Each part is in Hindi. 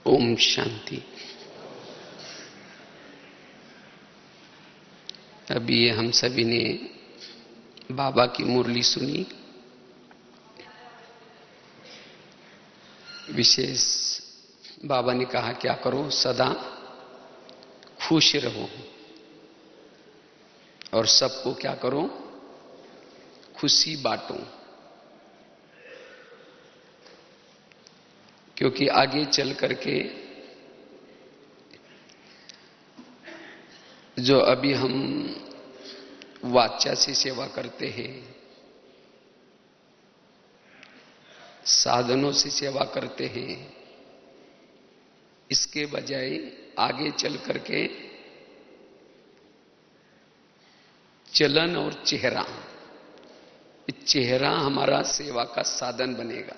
ओम शांति। अभी ये हम सभी ने बाबा की मुरली सुनी। विशेष बाबा ने कहा क्या करो, सदा खुश रहो और सबको क्या करो, खुशी बांटो, क्योंकि आगे चल करके जो अभी हम वाचा से सेवा करते हैं, साधनों से सेवा करते हैं, इसके बजाय आगे चल करके चलन और चेहरा, चेहरा हमारा सेवा का साधन बनेगा।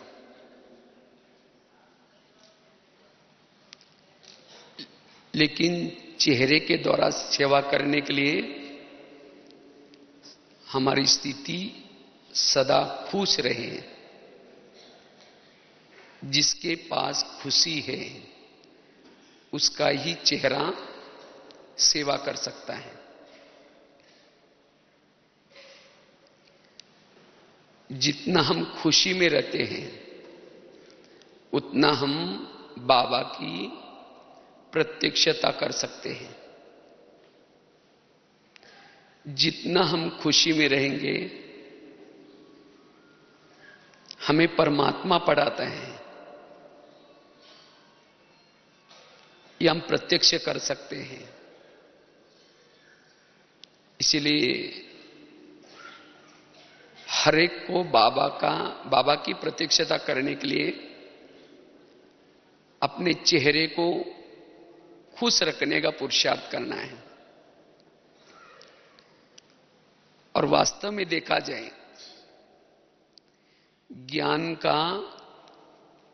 लेकिन चेहरे के द्वारा सेवा करने के लिए हमारी स्थिति सदा खुश रहे। जिसके पास खुशी है उसका ही चेहरा सेवा कर सकता है। जितना हम खुशी में रहते हैं उतना हम बाबा की प्रत्यक्षता कर सकते हैं। जितना हम खुशी में रहेंगे हमें परमात्मा पढ़ाता है, ये हम प्रत्यक्ष कर सकते हैं। इसीलिए हर एक को बाबा की प्रत्यक्षता करने के लिए अपने चेहरे को खुश रखने का पुरुषार्थ करना है। और वास्तव में देखा जाए, ज्ञान का,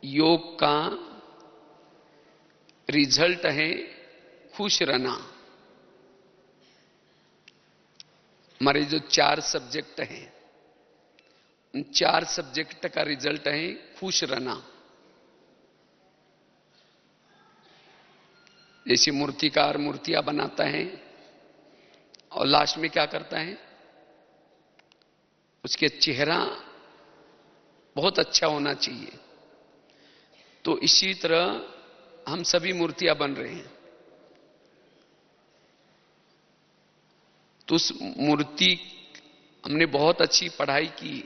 योग का रिजल्ट है खुश रहना। हमारे जो 4 सब्जेक्ट हैं, उन 4 सब्जेक्ट का रिजल्ट है खुश रहना। जैसे मूर्तिकार मूर्तियां बनाता है और लास्ट में क्या करता है, उसके चेहरा बहुत अच्छा होना चाहिए। तो इसी तरह हम सभी मूर्तियां बन रहे हैं, तो उस मूर्ति हमने बहुत अच्छी पढ़ाई की,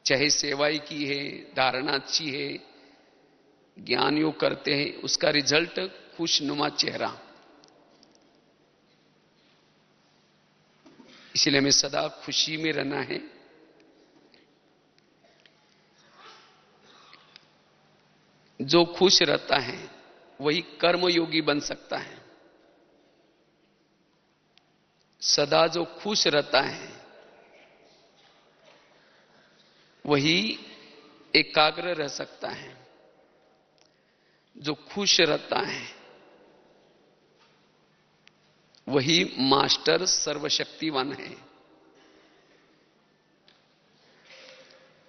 चाहे सेवाई की है, धारणा अच्छी है, ज्ञान योग करते हैं, उसका रिजल्ट खुशनुमा चेहरा। इसलिए हमें सदा खुशी में रहना है। जो खुश रहता है वही कर्मयोगी बन सकता है। सदा जो खुश रहता है वही एकाग्र रह सकता है। जो खुश रहता है वही मास्टर सर्वशक्तिवान है।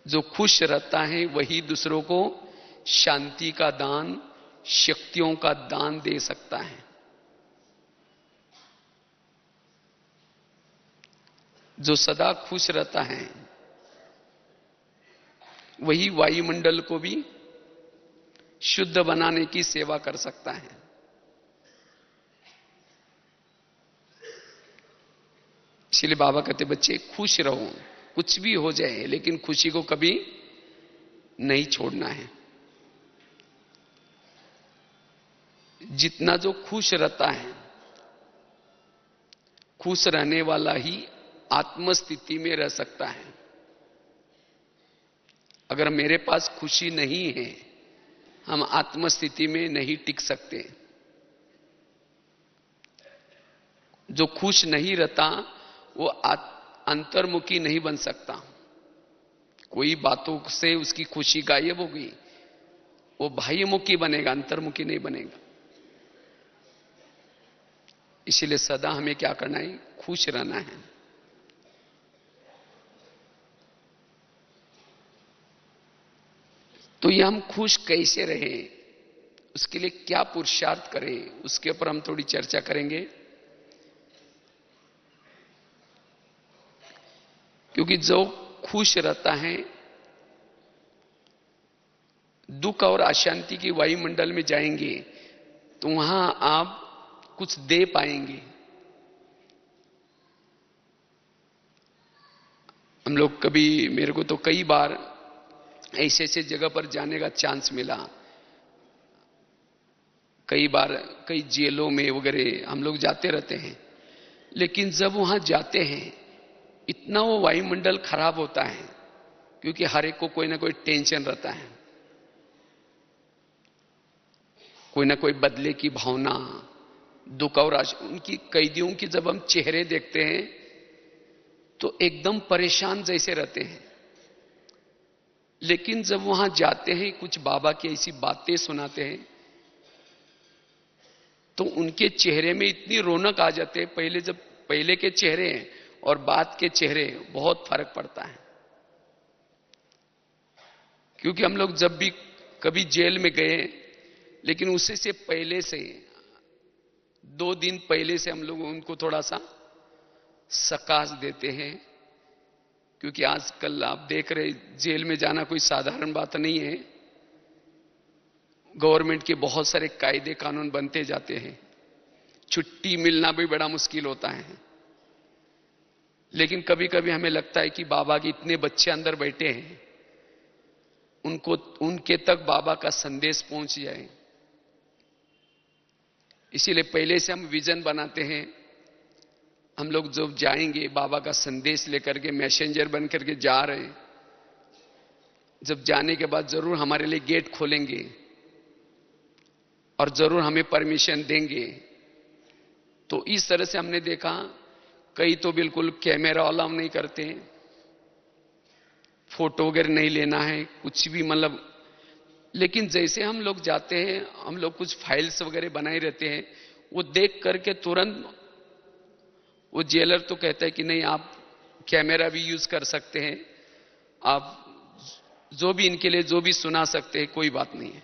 जो खुश रहता है वही दूसरों को शांति का दान, शक्तियों का दान दे सकता है। जो सदा खुश रहता है वही वायुमंडल को भी शुद्ध बनाने की सेवा कर सकता है। इसलिए बाबा कहते बच्चे खुश रहो, कुछ भी हो जाए लेकिन खुशी को कभी नहीं छोड़ना है। जितना जो खुश रहता है, खुश रहने वाला ही आत्मस्थिति में रह सकता है। अगर मेरे पास खुशी नहीं है, हम आत्मस्थिति में नहीं टिक सकते। जो खुश नहीं रहता वो अंतर्मुखी नहीं बन सकता। कोई बातों से उसकी खुशी गायब हो गई, वो बाह्यमुखी बनेगा, अंतर्मुखी नहीं बनेगा। इसलिए सदा हमें क्या करना है, खुश रहना है। तो ये हम खुश कैसे रहें, उसके लिए क्या पुरुषार्थ करें, उसके ऊपर हम थोड़ी चर्चा करेंगे। क्योंकि जो खुश रहता है, दुख और अशांति की वायुमंडल में जाएंगे तो वहां आप कुछ दे पाएंगे। हम लोग कभी, मेरे को तो कई बार ऐसे ऐसे जगह पर जाने का चांस मिला, कई बार कई जेलों में वगैरह हम लोग जाते रहते हैं। लेकिन जब वहां जाते हैं इतना वो वायुमंडल खराब होता है, क्योंकि हर एक को कोई ना कोई टेंशन रहता है, कोई ना कोई बदले की भावना, दुख और उनकी कैदियों की जब हम चेहरे देखते हैं तो एकदम परेशान जैसे रहते हैं। लेकिन जब वहां जाते हैं, कुछ बाबा की ऐसी बातें सुनाते हैं तो उनके चेहरे में इतनी रौनक आ जाते हैं। पहले के चेहरे और बाद के चेहरे बहुत फर्क पड़ता है। क्योंकि हम लोग जब भी कभी जेल में गए, लेकिन उससे से पहले से 2 दिन पहले से हम लोग उनको थोड़ा सा सकाश देते हैं। क्योंकि आजकल आप देख रहे, जेल में जाना कोई साधारण बात नहीं है। गवर्नमेंट के बहुत सारे कायदे कानून बनते जाते हैं, छुट्टी मिलना भी बड़ा मुश्किल होता है। लेकिन कभी कभी हमें लगता है कि बाबा के इतने बच्चे अंदर बैठे हैं, उनके तक बाबा का संदेश पहुंच जाए। इसीलिए पहले से हम विजन बनाते हैं। हम लोग जब जाएंगे बाबा का संदेश लेकर के, मैसेंजर बन करके जा रहे हैं, जब जाने के बाद जरूर हमारे लिए गेट खोलेंगे और जरूर हमें परमिशन देंगे। तो इस तरह से हमने देखा, कई तो बिल्कुल कैमरा अलाउ नहीं करते, फोटो वगैरह नहीं लेना है, कुछ भी मतलब। लेकिन जैसे हम लोग जाते हैं, हम लोग कुछ फाइल्स वगैरह बनाए रहते हैं, वो देख करके तुरंत वो जेलर तो कहता है कि नहीं, आप कैमरा भी यूज कर सकते हैं, आप जो भी इनके लिए जो भी सुना सकते हैं, कोई बात नहीं है।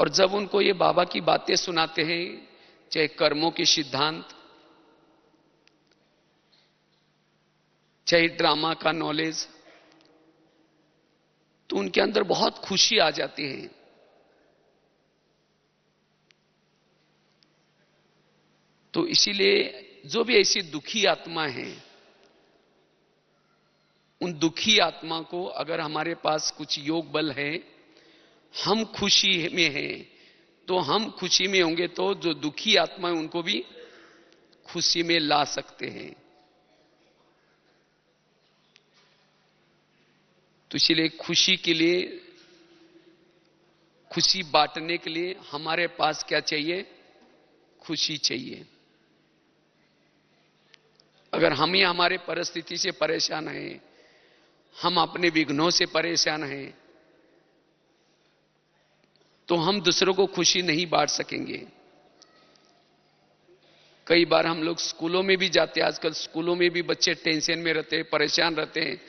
और जब उनको ये बाबा की बातें सुनाते हैं, चाहे कर्मों के सिद्धांत, चाहे ड्रामा का नॉलेज, तो उनके अंदर बहुत खुशी आ जाती है। तो इसीलिए जो भी ऐसी दुखी आत्मा है, उन दुखी आत्मा को अगर हमारे पास कुछ योग बल है, हम खुशी में हैं, तो हम खुशी में होंगे तो जो दुखी आत्मा है उनको भी खुशी में ला सकते हैं। तो इसलिए खुशी के लिए, खुशी बांटने के लिए हमारे पास क्या चाहिए? खुशी चाहिए। अगर हम ही हमारे परिस्थिति से परेशान हैं, हम अपने विघ्नों से परेशान हैं, तो हम दूसरों को खुशी नहीं बांट सकेंगे। कई बार हम लोग स्कूलों में भी जाते हैं, आजकल स्कूलों में भी बच्चे टेंशन में रहते हैं, परेशान रहते हैं।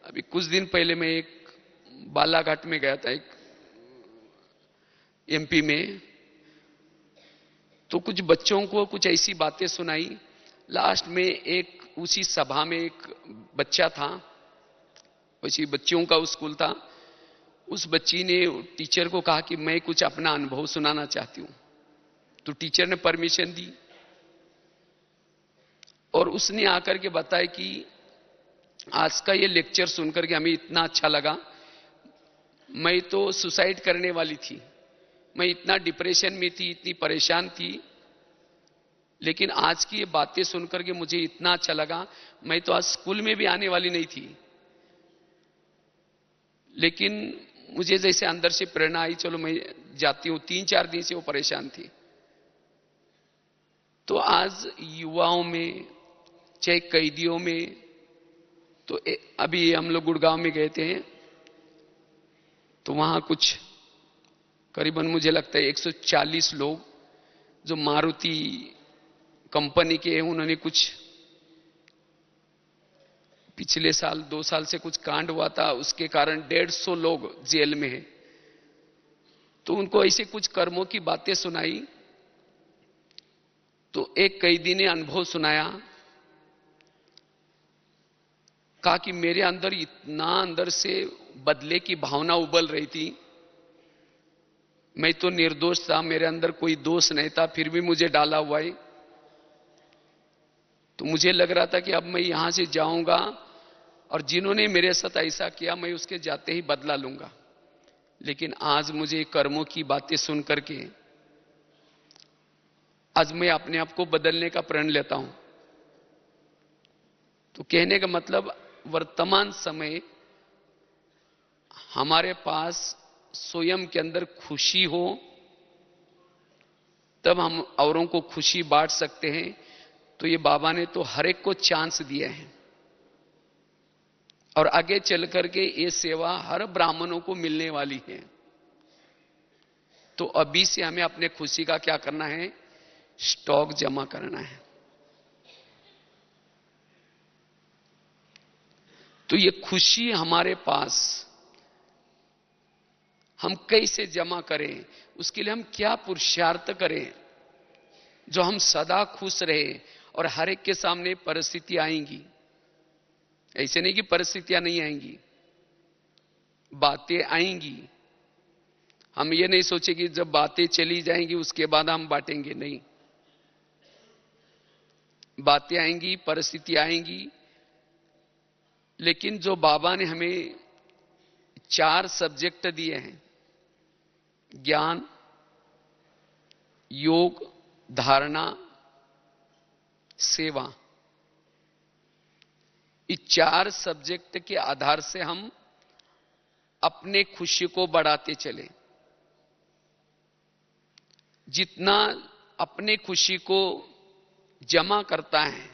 अभी कुछ दिन पहले मैं एक बालाघाट में गया था, एक एमपी में, तो कुछ बच्चों को कुछ ऐसी बातें सुनाई। लास्ट में एक उसी सभा में एक बच्चा था, उसी बच्चियों का स्कूल था। उस बच्ची ने टीचर को कहा कि मैं कुछ अपना अनुभव सुनाना चाहती हूं। तो टीचर ने परमिशन दी और उसने आकर के बताया कि आज का ये लेक्चर सुनकर के हमें इतना अच्छा लगा, मैं तो सुसाइड करने वाली थी, मैं इतना डिप्रेशन में थी, इतनी परेशान थी, लेकिन आज की ये बातें सुनकर के मुझे इतना अच्छा लगा। मैं तो आज स्कूल में भी आने वाली नहीं थी, लेकिन मुझे जैसे अंदर से प्रेरणा आई, चलो मैं जाती हूं। 3-4 दिन से वो परेशान थी। तो आज युवाओं में, चाहे कैदियों में, तो अभी हम लोग गुड़गांव में गए थे, तो वहां कुछ करीबन मुझे लगता है 140 लोग जो मारुति कंपनी के हैं, उन्होंने कुछ पिछले साल 2 साल से कुछ कांड हुआ था, उसके कारण 150 लोग जेल में हैं। तो उनको ऐसे कुछ कर्मों की बातें सुनाई। तो एक कैदी ने अनुभव सुनाया, कहा कि मेरे अंदर इतना अंदर से बदले की भावना उबल रही थी। मैं तो निर्दोष था, मेरे अंदर कोई दोष नहीं था, फिर भी मुझे डाला हुआ है। तो मुझे लग रहा था कि अब मैं यहां से जाऊंगा और जिन्होंने मेरे साथ ऐसा किया मैं उसके जाते ही बदला लूंगा। लेकिन आज मुझे कर्मों की बातें सुन करके आज मैं अपने आप को बदलने का प्रण लेता हूं। तो कहने का मतलब वर्तमान समय हमारे पास स्वयं के अंदर खुशी हो तब हम औरों को खुशी बांट सकते हैं। तो ये बाबा ने तो हर एक को चांस दिया है और आगे चल करके ये सेवा हर ब्राह्मणों को मिलने वाली है। तो अभी से हमें अपने खुशी का क्या करना है, स्टॉक जमा करना है। तो ये खुशी हमारे पास हम कैसे जमा करें, उसके लिए हम क्या पुरुषार्थ करें जो हम सदा खुश रहे। और हर एक के सामने परिस्थितियां आएंगी, ऐसे नहीं कि परिस्थितियां नहीं आएंगी, बातें आएंगी। हम ये नहीं सोचे कि जब बातें चली जाएंगी उसके बाद हम बांटेंगे, नहीं। बातें आएंगी, परिस्थिति आएंगी, लेकिन जो बाबा ने हमें 4 सब्जेक्ट दिए हैं, ज्ञान, योग, धारणा, सेवा, इस 4 सब्जेक्ट के आधार से हम अपने खुशी को बढ़ाते चले। जितना अपने खुशी को जमा करता है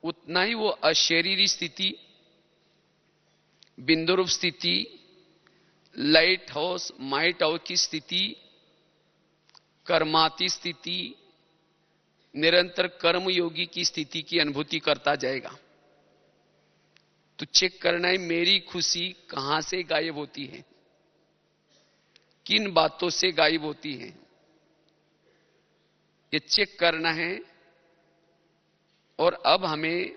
उतना ही वो अशरीरी स्थिति, बिंदुरूप स्थिति, लाइट हाउस माइट हाउस की स्थिति, कर्माती स्थिति, निरंतर कर्मयोगी की स्थिति की अनुभूति करता जाएगा। तो चेक करना है मेरी खुशी कहां से गायब होती है, किन बातों से गायब होती है, ये चेक करना है। और अब हमें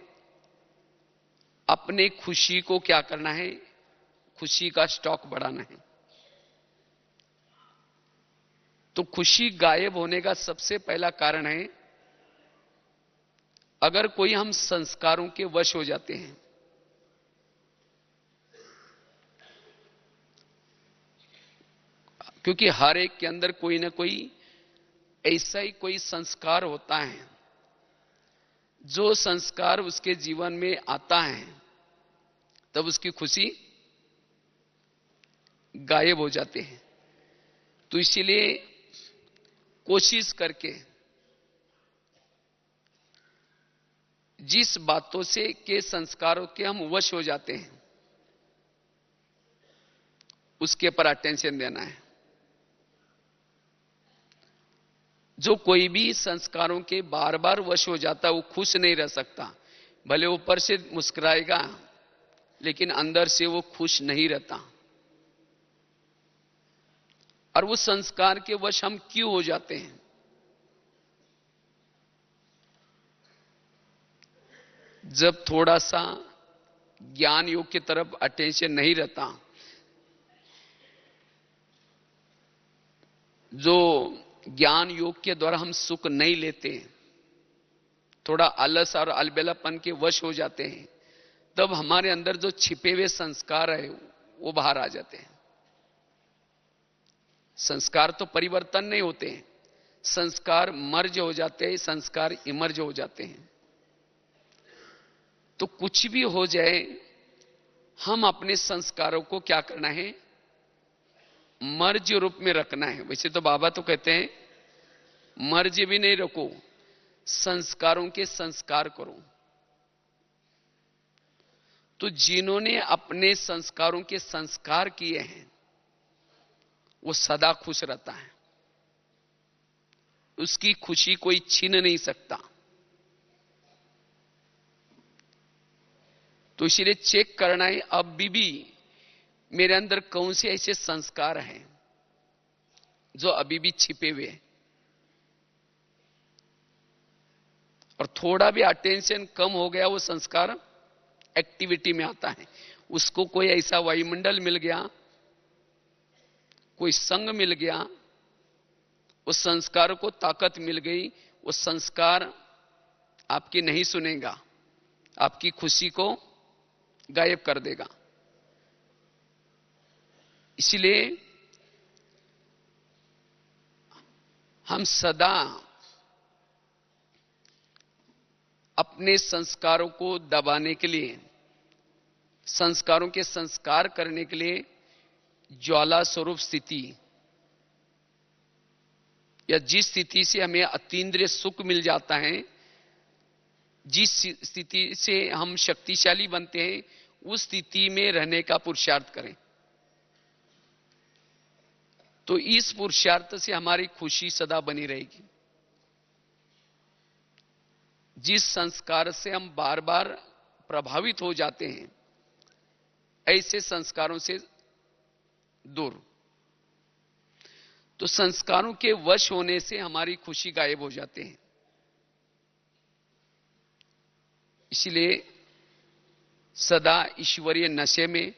अपने खुशी को क्या करना है, खुशी का स्टॉक बढ़ाना है। तो खुशी गायब होने का सबसे पहला कारण है, अगर कोई हम संस्कारों के वश हो जाते हैं। क्योंकि हर एक के अंदर कोई ना कोई ऐसा ही कोई संस्कार होता है, जो संस्कार उसके जीवन में आता है तब उसकी खुशी गायब हो जाते हैं। तो इसीलिए कोशिश करके जिस बातों से के संस्कारों के हम वश हो जाते हैं उसके पर अटेंशन देना है। जो कोई भी संस्कारों के बार बार वश हो जाता है वो खुश नहीं रह सकता। भले ऊपर से मुस्कुराएगा लेकिन अंदर से वो खुश नहीं रहता। और वो संस्कार के वश हम क्यों हो जाते हैं? जब थोड़ा सा ज्ञान योग की तरफ अटेंशन नहीं रहता, जो ज्ञान योग के द्वारा हम सुख नहीं लेते, थोड़ा आलस और अलबेलापन के वश हो जाते हैं, तब हमारे अंदर जो छिपे हुए संस्कार है वो बाहर आ जाते हैं। संस्कार तो परिवर्तन नहीं होते हैं, संस्कार मर्ज हो जाते हैं, संस्कार इमर्ज हो जाते हैं। तो कुछ भी हो जाए हम अपने संस्कारों को क्या करना है, मर्ज रूप में रखना है। वैसे तो बाबा तो कहते हैं मर्ज भी नहीं रखो, संस्कारों के संस्कार करो। तो जिन्होंने अपने संस्कारों के संस्कार किए हैं वो सदा खुश रहता है, उसकी खुशी कोई छीन नहीं सकता। तो इसीलिए चेक करना है अब भी मेरे अंदर कौन से ऐसे संस्कार हैं जो अभी भी छिपे हुए हैं। और थोड़ा भी अटेंशन कम हो गया, वो संस्कार एक्टिविटी में आता है। उसको कोई ऐसा वायुमंडल मिल गया, कोई संग मिल गया, उस संस्कार को ताकत मिल गई, वो संस्कार आपकी नहीं सुनेगा, आपकी खुशी को गायब कर देगा। इसलिए हम सदा अपने संस्कारों को दबाने के लिए, संस्कारों के संस्कार करने के लिए ज्वाला स्वरूप स्थिति, या जिस स्थिति से हमें अतीन्द्रिय सुख मिल जाता है, जिस स्थिति से हम शक्तिशाली बनते हैं, उस स्थिति में रहने का पुरुषार्थ करें। तो इस पुरुषार्थ से हमारी खुशी सदा बनी रहेगी। जिस संस्कार से हम बार बार प्रभावित हो जाते हैं, ऐसे संस्कारों से दूर। तो संस्कारों के वश होने से हमारी खुशी गायब हो जाते हैं। इसलिए सदा ईश्वरीय नशे में,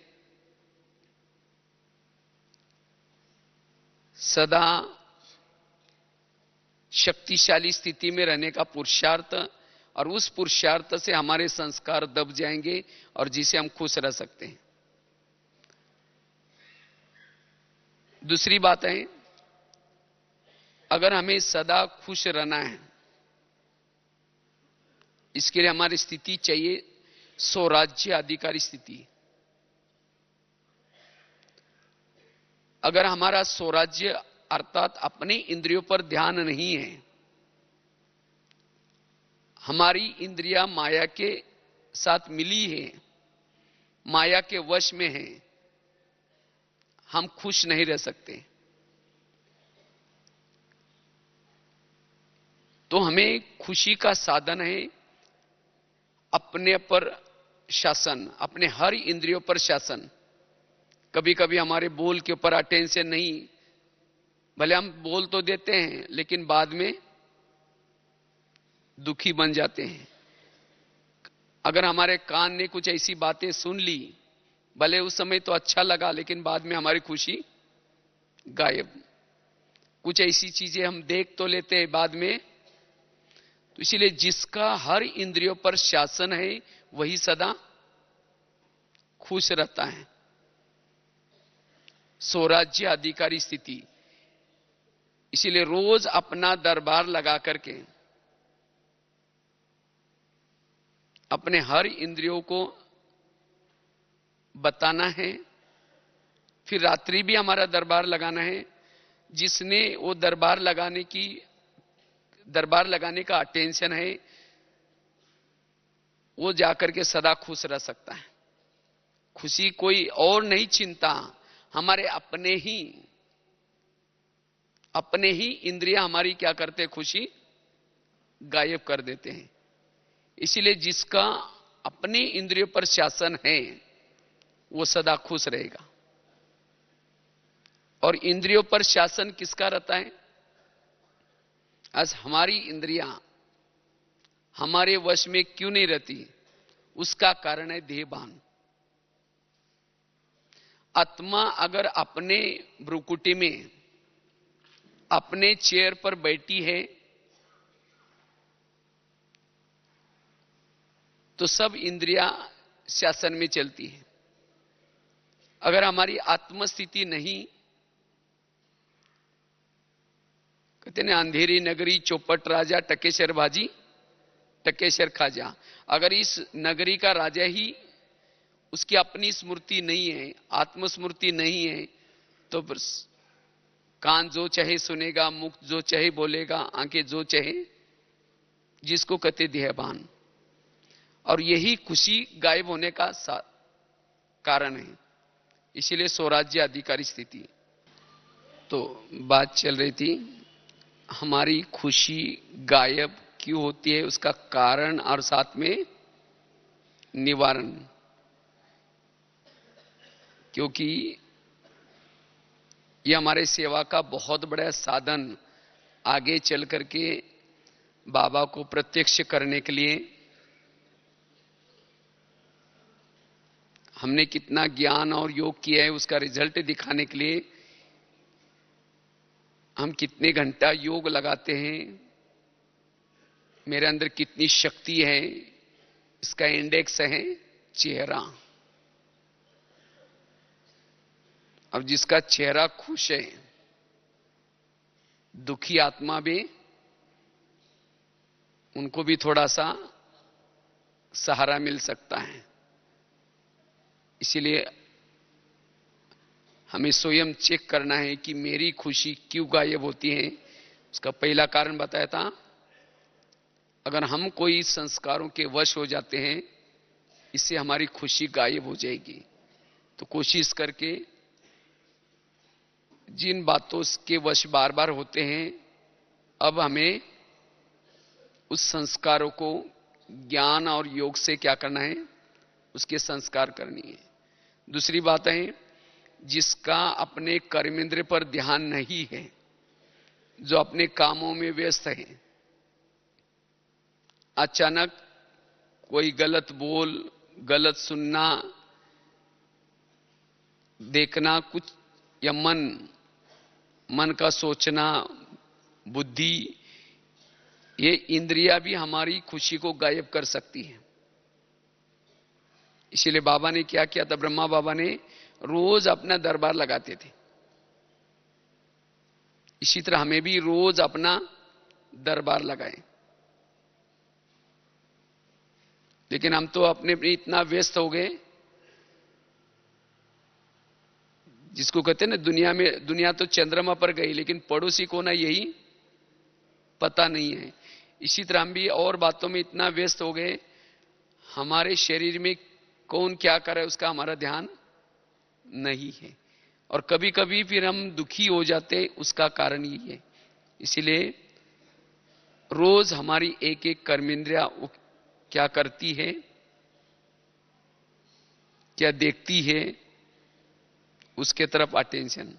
सदा शक्तिशाली स्थिति में रहने का पुरुषार्थ, और उस पुरुषार्थ से हमारे संस्कार दब जाएंगे और जिसे हम खुश रह सकते हैं। दूसरी बात है, अगर हमें सदा खुश रहना है, इसके लिए हमारी स्थिति चाहिए स्वराज्य अधिकारी स्थिति। अगर हमारा स्वराज्य अर्थात अपने इंद्रियों पर ध्यान नहीं है, हमारी इंद्रियां माया के साथ मिली है, माया के वश में है, हम खुश नहीं रह सकते। तो हमें खुशी का साधन है अपने पर शासन, अपने हर इंद्रियों पर शासन। कभी कभी हमारे बोल के ऊपर अटेंशन नहीं, भले हम बोल तो देते हैं लेकिन बाद में दुखी बन जाते हैं। अगर हमारे कान ने कुछ ऐसी बातें सुन ली, भले उस समय तो अच्छा लगा लेकिन बाद में हमारी खुशी गायब। कुछ ऐसी चीजें हम देख तो लेते हैं बाद में। तो इसीलिए जिसका हर इंद्रियों पर शासन है, वही सदा खुश रहता है। स्वराज्य अधिकारी स्थिति। इसीलिए रोज अपना दरबार लगा करके अपने हर इंद्रियों को बताना है, फिर रात्रि भी हमारा दरबार लगाना है। जिसने वो दरबार लगाने का अटेंशन है, वो जाकर के सदा खुश रह सकता है। खुशी कोई और नहीं चिंता, हमारे अपने ही इंद्रियां हमारी क्या करते, खुशी गायब कर देते हैं। इसीलिए जिसका अपने इंद्रियों पर शासन है, वो सदा खुश रहेगा। और इंद्रियों पर शासन किसका रहता है? आज हमारी इंद्रियां हमारे वश में क्यों नहीं रहती? उसका कारण है देहभान। आत्मा अगर अपने भ्रुकुटी में अपने चेयर पर बैठी है तो सब इंद्रियां शासन में चलती है। अगर हमारी आत्मस्थिति नहीं, कहते ना अंधेरी नगरी चौपट राजा टकेशर भाजी टकेशर खाजा। अगर इस नगरी का राजा ही उसकी अपनी स्मृति नहीं है, आत्मस्मृति नहीं है, तो बस कान जो चाहे सुनेगा, मुख जो चाहे बोलेगा, आंखें जो चाहे, जिसको कहते देहभान। और यही खुशी गायब होने का कारण है। इसीलिए स्वराज्य अधिकारी स्थिति। तो बात चल रही थी हमारी खुशी गायब क्यों होती है, उसका कारण और साथ में निवारण। क्योंकि ये हमारे सेवा का बहुत बड़ा साधन, आगे चल करके बाबा को प्रत्यक्ष करने के लिए हमने कितना ज्ञान और योग किया है उसका रिजल्ट दिखाने के लिए हम कितने घंटा योग लगाते हैं, मेरे अंदर कितनी शक्ति है, इसका इंडेक्स है चेहरा। अब जिसका चेहरा खुश है, दुखी आत्मा भी उनको भी थोड़ा सा सहारा मिल सकता है। इसीलिए हमें स्वयं चेक करना है कि मेरी खुशी क्यों गायब होती है। उसका पहला कारण बताया था, अगर हम कोई संस्कारों के वश हो जाते हैं, इससे हमारी खुशी गायब हो जाएगी। तो कोशिश करके जिन बातों के वश बार बार होते हैं, अब हमें उस संस्कारों को ज्ञान और योग से क्या करना है, उसके संस्कार करनी है। दूसरी बात है, जिसका अपने कर्मेंद्र पर ध्यान नहीं है, जो अपने कामों में व्यस्त है, अचानक कोई गलत बोल, गलत सुनना, देखना कुछ, या मन का सोचना, बुद्धि, ये इंद्रियां भी हमारी खुशी को गायब कर सकती है। इसीलिए बाबा ने क्या किया था, ब्रह्मा बाबा ने रोज अपना दरबार लगाते थे। इसी तरह हमें भी रोज अपना दरबार लगाएं। लेकिन हम तो अपने इतना व्यस्त हो गए, जिसको कहते हैं ना दुनिया में, दुनिया तो चंद्रमा पर गई लेकिन पड़ोसी को ना यही पता नहीं है। इसी तरह हम भी और बातों में इतना व्यस्त हो गए, हमारे शरीर में कौन क्या करे उसका हमारा ध्यान नहीं है। और कभी कभी फिर हम दुखी हो जाते, उसका कारण यही है। इसीलिए रोज हमारी एक एक कर्मेंद्रिया क्या करती है, क्या देखती है, उसके तरफ अटेंशन।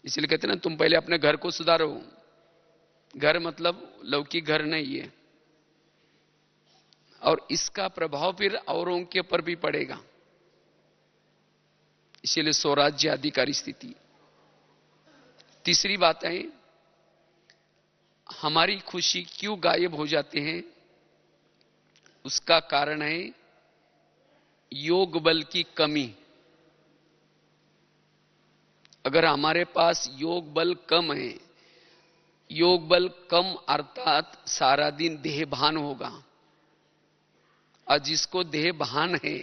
इसलिए कहते हैं ना, तुम पहले अपने घर को सुधारो। घर मतलब लौकिक घर नहीं है, और इसका प्रभाव फिर औरों के ऊपर भी पड़ेगा। इसीलिए स्वराज्य अधिकारी स्थिति। तीसरी बात है, हमारी खुशी क्यों गायब हो जाती है, उसका कारण है योग बल की कमी। अगर हमारे पास योग बल कम है, योग बल कम अर्थात सारा दिन देह भान होगा, और जिसको देह भान है,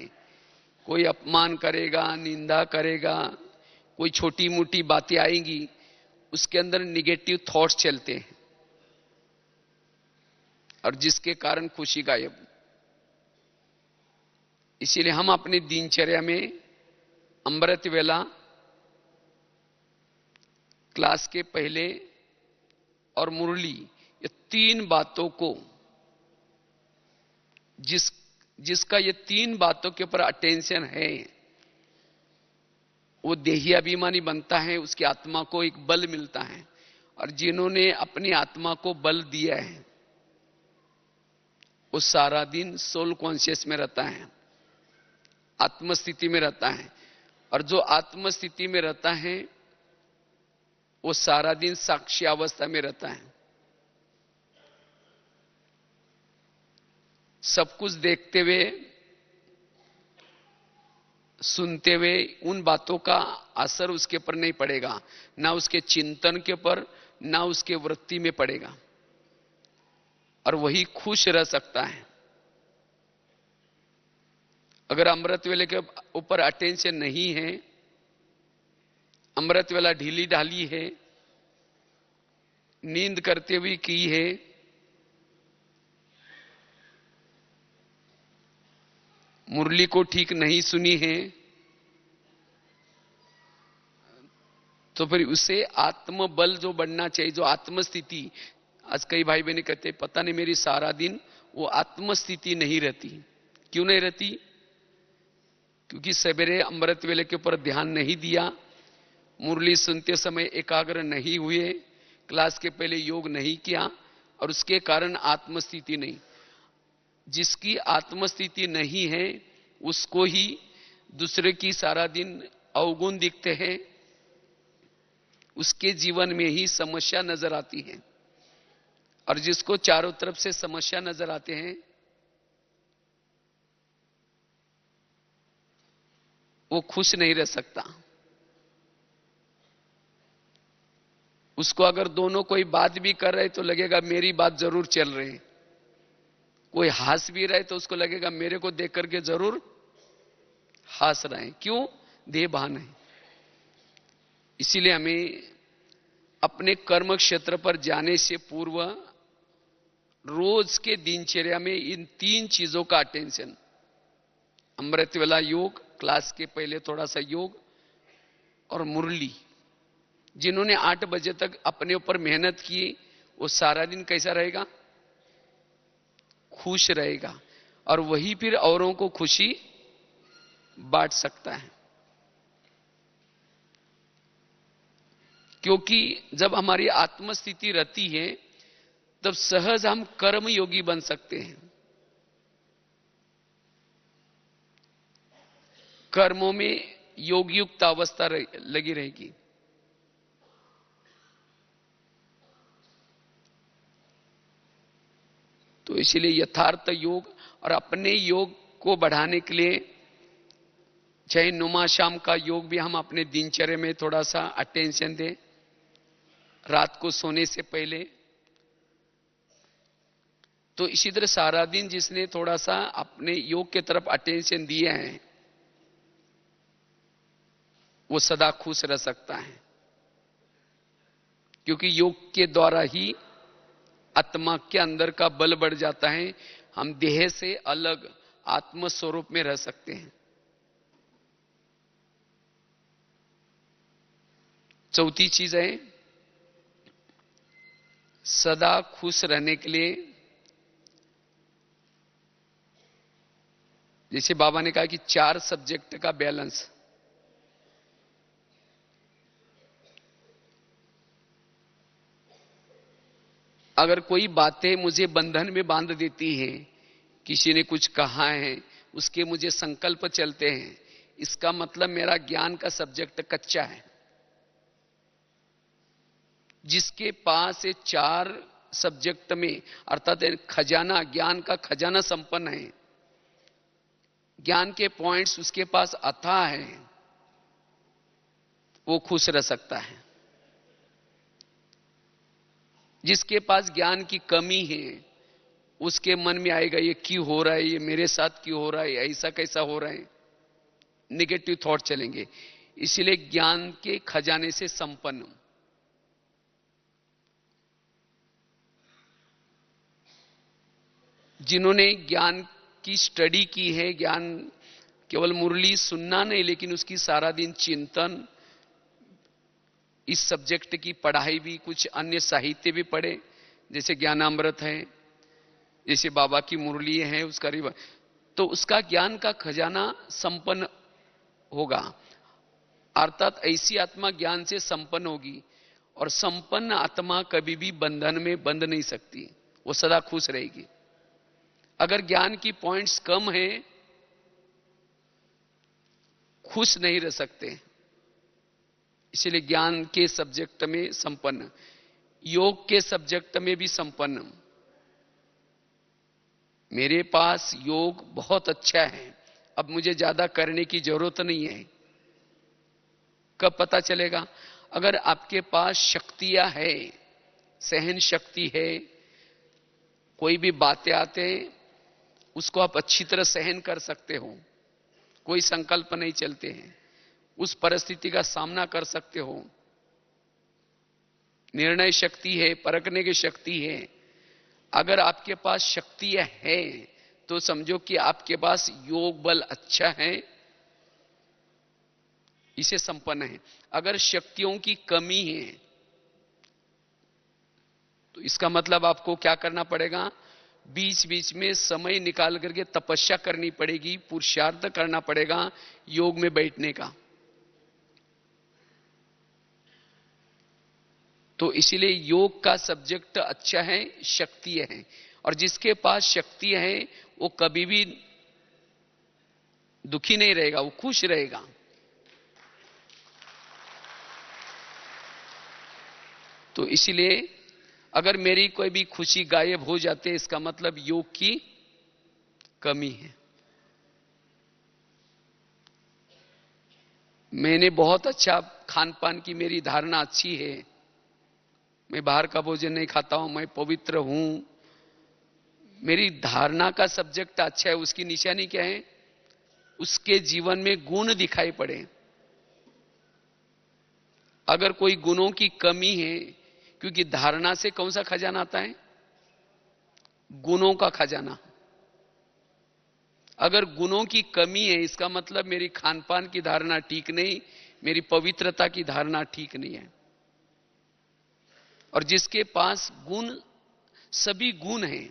कोई अपमान करेगा, निंदा करेगा, कोई छोटी मोटी बातें आएंगी, उसके अंदर निगेटिव थॉट्स चलते हैं, और जिसके कारण खुशी गायब। इसीलिए हम अपनी दिनचर्या में अमृत वेला, क्लास के पहले और मुरली, ये तीन बातों को, जिसका ये तीन बातों के ऊपर अटेंशन है, वो देही अभिमानी बनता है, उसकी आत्मा को एक बल मिलता है। और जिन्होंने अपनी आत्मा को बल दिया है, वो सारा दिन सोल कॉन्शियस में रहता है, आत्मस्थिति में रहता है। और जो आत्मस्थिति में रहता है, वो सारा दिन साक्षी अवस्था में रहता है, सब कुछ देखते हुए, सुनते हुए, उन बातों का असर उसके ऊपर नहीं पड़ेगा, ना उसके चिंतन के ऊपर, ना उसके वृत्ति में पड़ेगा, और वही खुश रह सकता है। अगर अमृत वेले के ऊपर अटेंशन नहीं है, अमृत वेला ढीली ढाली है, नींद करते हुए की है, मुरली को ठीक नहीं सुनी है, तो फिर उसे आत्मबल जो बढ़ना चाहिए, जो आत्मस्थिति, आज कई भाई बहन कहते पता नहीं मेरी सारा दिन वो आत्मस्थिति नहीं रहती। क्यों नहीं रहती? क्योंकि सवेरे अमृत वेले के ऊपर ध्यान नहीं दिया, मुरली सुनते समय एकाग्र नहीं हुए, क्लास के पहले योग नहीं किया और उसके कारण आत्मस्थिति नहीं। जिसकी आत्मस्थिति नहीं है उसको ही दूसरे की सारा दिन अवगुण दिखते हैं, उसके जीवन में ही समस्या नजर आती है। और जिसको चारों तरफ से समस्या नजर आते हैं वो खुश नहीं रह सकता। उसको अगर दोनों कोई बात भी कर रहे तो लगेगा मेरी बात जरूर चल रही है, कोई हंस भी रहे तो उसको लगेगा मेरे को देख करके जरूर हंस रहे हैं। क्यों? देह भान है। इसीलिए हमें अपने कर्म क्षेत्र पर जाने से पूर्व रोज के दिनचर्या में इन 3 चीजों का अटेंशन, अमृत वेला योग, क्लास के पहले थोड़ा सा योग और मुरली। जिन्होंने 8 बजे तक अपने ऊपर मेहनत की वो सारा दिन कैसा रहेगा? खुश रहेगा और वही फिर औरों को खुशी बांट सकता है। क्योंकि जब हमारी आत्मस्थिति रहती है तब सहज हम कर्म योगी बन सकते हैं। कर्मों में योगयुक्त अवस्था लगी रहेगी। तो इसीलिए यथार्थ योग और अपने योग को बढ़ाने के लिए चाहे नुमा शाम का योग भी हम अपने दिनचर्या में थोड़ा सा अटेंशन दें, रात को सोने से पहले। तो इसी तरह सारा दिन जिसने थोड़ा सा अपने योग के तरफ अटेंशन दिया है वो सदा खुश रह सकता है। क्योंकि योग के द्वारा ही आत्मा के अंदर का बल बढ़ जाता है, हम देह से अलग आत्म स्वरूप में रह सकते हैं। चौथी चीज है सदा खुश रहने के लिए, जैसे बाबा ने कहा कि 4 सब्जेक्ट का बैलेंस। अगर कोई बातें मुझे बंधन में बांध देती हैं, किसी ने कुछ कहा है उसके मुझे संकल्प चलते हैं, इसका मतलब मेरा ज्ञान का सब्जेक्ट कच्चा है। जिसके पास ये 4 सब्जेक्ट में अर्थात खजाना, ज्ञान का खजाना संपन्न है, ज्ञान के पॉइंट्स उसके पास अथाह है, वो खुश रह सकता है। जिसके पास ज्ञान की कमी है उसके मन में आएगा ये क्यों हो रहा है, ये मेरे साथ क्यों हो रहा है, ऐसा कैसा हो रहा है, नेगेटिव थॉट चलेंगे। इसलिए ज्ञान के खजाने से संपन्न, जिन्होंने ज्ञान की स्टडी की है, ज्ञान केवल मुरली सुनना नहीं लेकिन उसकी सारा दिन चिंतन, इस सब्जेक्ट की पढ़ाई भी, कुछ अन्य साहित्य भी पढ़े, जैसे ज्ञानामृत है, जैसे बाबा की मुरली है उसका रिवा, तो उसका ज्ञान का खजाना संपन्न होगा। अर्थात ऐसी आत्मा ज्ञान से संपन्न होगी और संपन्न आत्मा कभी भी बंधन में बंध नहीं सकती, वो सदा खुश रहेगी। अगर ज्ञान की पॉइंट्स कम है खुश नहीं रह सकते। इसलिए ज्ञान के सब्जेक्ट में संपन्न, योग के सब्जेक्ट में भी संपन्न। मेरे पास योग बहुत अच्छा है, अब मुझे ज्यादा करने की जरूरत नहीं है। कब पता चलेगा? अगर आपके पास शक्तियां है, सहन शक्ति है, कोई भी बातें आते उसको आप अच्छी तरह सहन कर सकते हो, कोई संकल्प नहीं चलते हैं, उस परिस्थिति का सामना कर सकते हो, निर्णय शक्ति है, परखने की शक्ति है। अगर आपके पास शक्तियां है तो समझो कि आपके पास योग बल अच्छा है, इसे संपन्न है। अगर शक्तियों की कमी है तो इसका मतलब आपको क्या करना पड़ेगा? बीच बीच में समय निकाल करके तपस्या करनी पड़ेगी, पुरुषार्थ करना पड़ेगा योग में बैठने का। तो इसलिए योग का सब्जेक्ट अच्छा है, शक्ति है, और जिसके पास शक्ति है वो कभी भी दुखी नहीं रहेगा, वो खुश रहेगा। तो इसलिए अगर मेरी कोई भी खुशी गायब हो जाती है, इसका मतलब योग की कमी है। मैंने बहुत अच्छा खान पान की मेरी धारणा अच्छी है, मैं बाहर का भोजन नहीं खाता हूं, मैं पवित्र हूं, मेरी धारणा का सब्जेक्ट अच्छा है, उसकी निशानी क्या है? उसके जीवन में गुण दिखाई पड़े। अगर कोई गुणों की कमी है, क्योंकि धारणा से कौन सा खजाना आता है? गुणों का खजाना। अगर गुणों की कमी है, इसका मतलब मेरी खान पान की धारणा ठीक नहीं, मेरी पवित्रता की धारणा ठीक नहीं है। और जिसके पास गुण, सभी गुण हैं,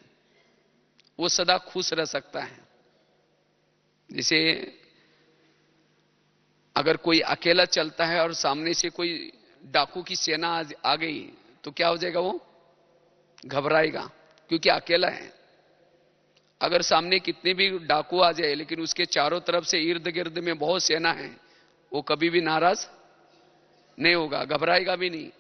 वो सदा खुश रह सकता है। जैसे अगर कोई अकेला चलता है और सामने से कोई डाकू की सेना आ गई, तो क्या हो जाएगा? वो घबराएगा, क्योंकि अकेला है। अगर सामने कितने भी डाकू आ जाए, लेकिन उसके चारों तरफ से इर्द गिर्द में बहुत सेना है, वो कभी भी नाराज नहीं होगा, घबराएगा भी नहीं।